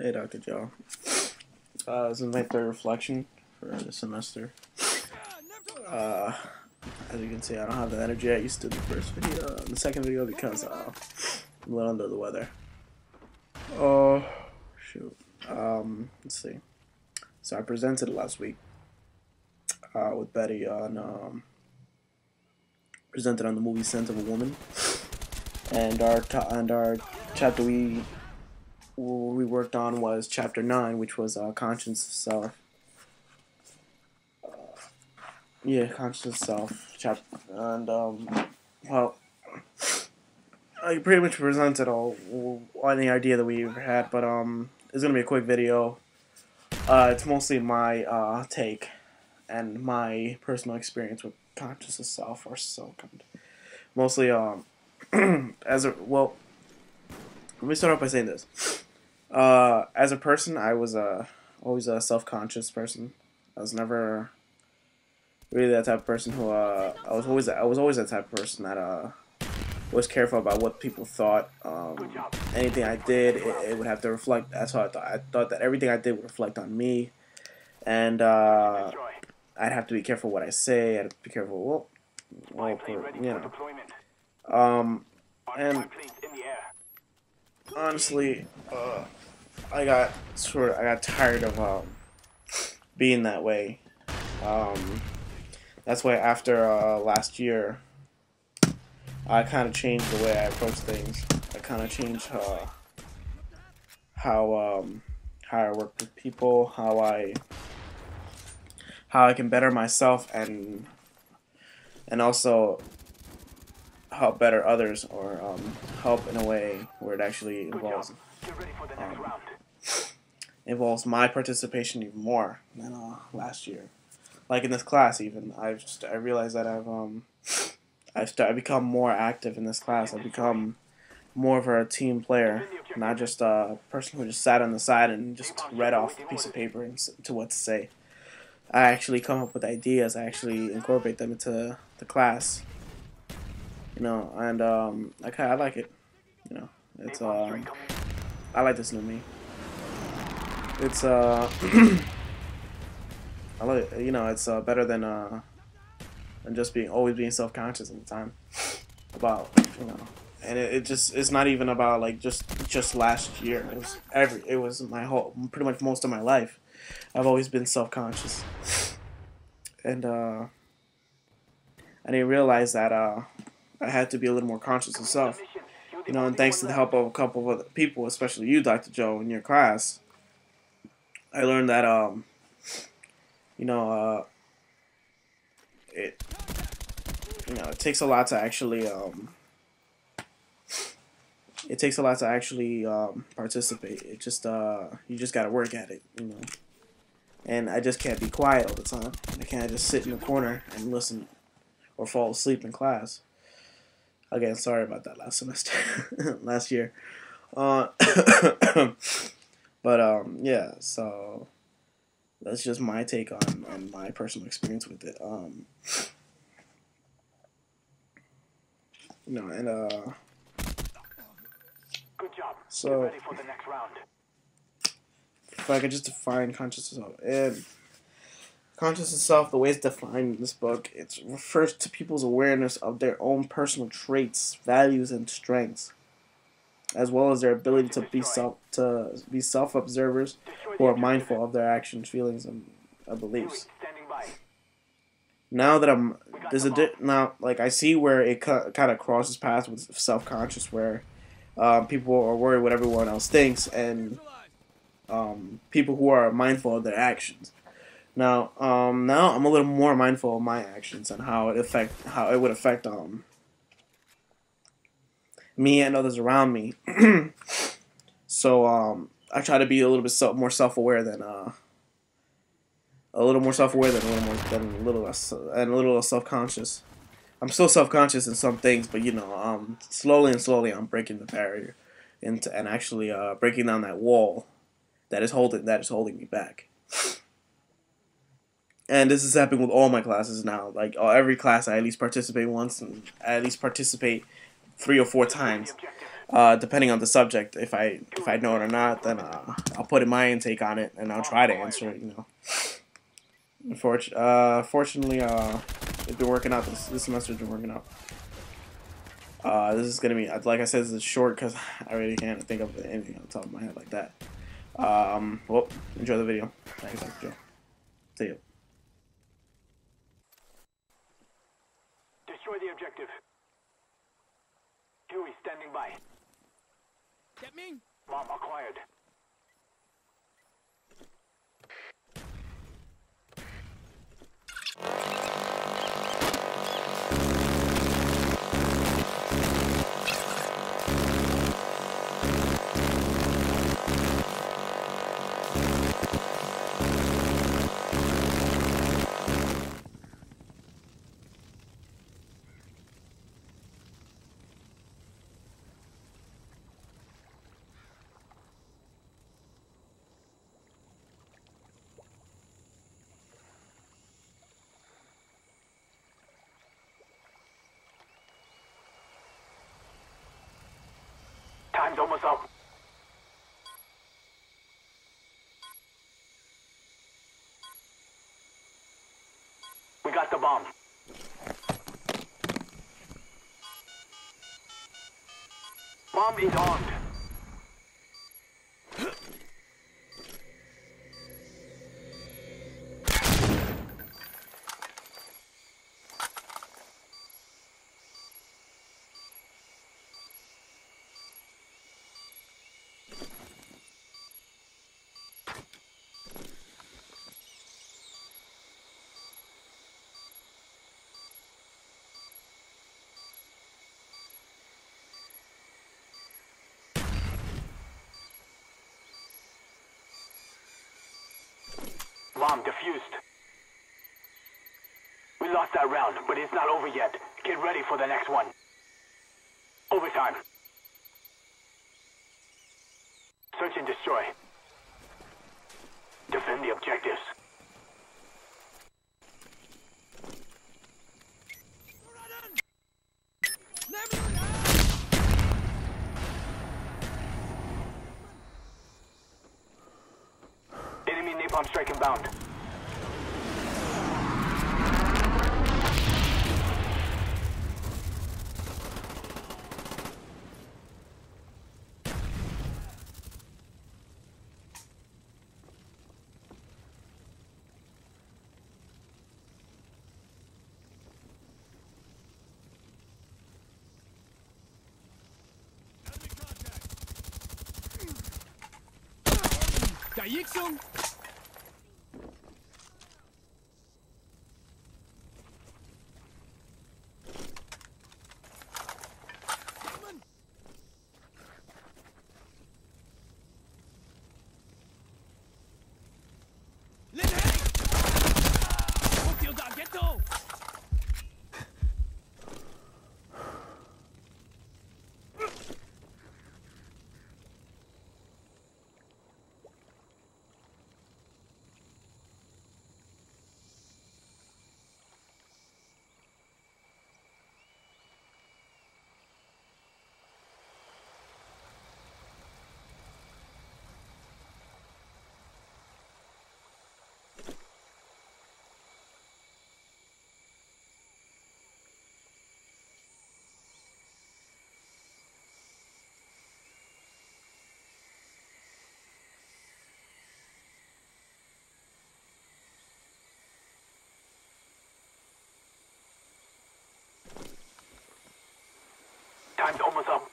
Hey, Dr. Joe. This is my third reflection for the semester. Uh, as you can see, I don't have the energy I used to in the first video, in the second video because I'm a little under the weather. Oh, shoot. Let's see. So I presented last week with Betty on presented on the movie Sense of a Woman, and our chapter we worked on was chapter 9, which was conscience of self. Yeah, conscious self chapter, and well, I pretty much presented all any idea that we ever had, but it's gonna be a quick video. It's mostly my take and my personal experience with conscious of self or self. Mostly as a well, let me start off by saying this. As a person, I was always a self-conscious person. I was never really that type of person who I was always that type of person that was careful about what people thought. Anything I did, it would have to reflect. That's how I thought. I thought that everything I did would reflect on me, and I'd have to be careful what I say. I'd have to be careful. And honestly, I got tired of being that way. That's why after last year, I kind of changed the way I approach things. I kind of changed how I work with people, how I can better myself, and also help better others, or help in a way where it actually involves my participation even more than last year. Like in this class, even I realized that I've become more active in this class. I've become more of a team player, not just a person who just sat on the side and just read off a piece of paper and to what to say. I actually come up with ideas. I actually incorporate them into the class. And I like it. It's I like this new me. It's I like it's better than just always being self-conscious all the time about and it's not even about like just last year. It was my whole, pretty much most of my life. I've always been self-conscious, and I didn't realize that I had to be a little more conscious of self. And thanks to the help of a couple of other people, especially you, Dr. Joe, in your class, I learned that it it takes a lot to actually participate. It just you just gotta work at it, And I just can't be quiet all the time. I can't just sit in the corner and listen or fall asleep in class. Again, sorry about that last semester, last year. But yeah. So that's just my take on my personal experience with it. And Good job. So Get ready for the next round. If I could just define conscious of self, and conscious of self, the way it's defined in this book, it refers to people's awareness of their own personal traits, values, and strengths, as well as their ability to be self observers who are mindful of their actions, feelings, and beliefs. Now that now, like, I see where it kind of crosses paths with self conscious, where people are worried what everyone else thinks, and people who are mindful of their actions. Now I'm a little more mindful of my actions and how it would affect me and others around me. So I try to be a little bit more self-aware than a little more self-aware than a little less self-conscious. I'm still self-conscious in some things, but slowly I'm breaking the barrier and actually breaking down that wall that is holding me back. And this is happening with all my classes now. Like every class, I at least participate once, and I at least participate 3 or 4 times. Depending on the subject, if I know it or not, then I'll put in my intake on it and I'll try to answer it. Fortunately, it's been working out. This semester's been working out. This is gonna be, like I said, this is short because I really can't think of anything on the top of my head like that. Well, enjoy the video. Thanks, Joe. See you. Destroy the objective. Huey standing by. Get me? Bomb acquired. Time's almost up. We got the bomb. Bomb is armed. Bomb defused. We lost that round, but it's not over yet. Get ready for the next one. Overtime. Search and destroy. Defend the objectives. Enemy napalm strike inbound. Verjixung! Time's almost up.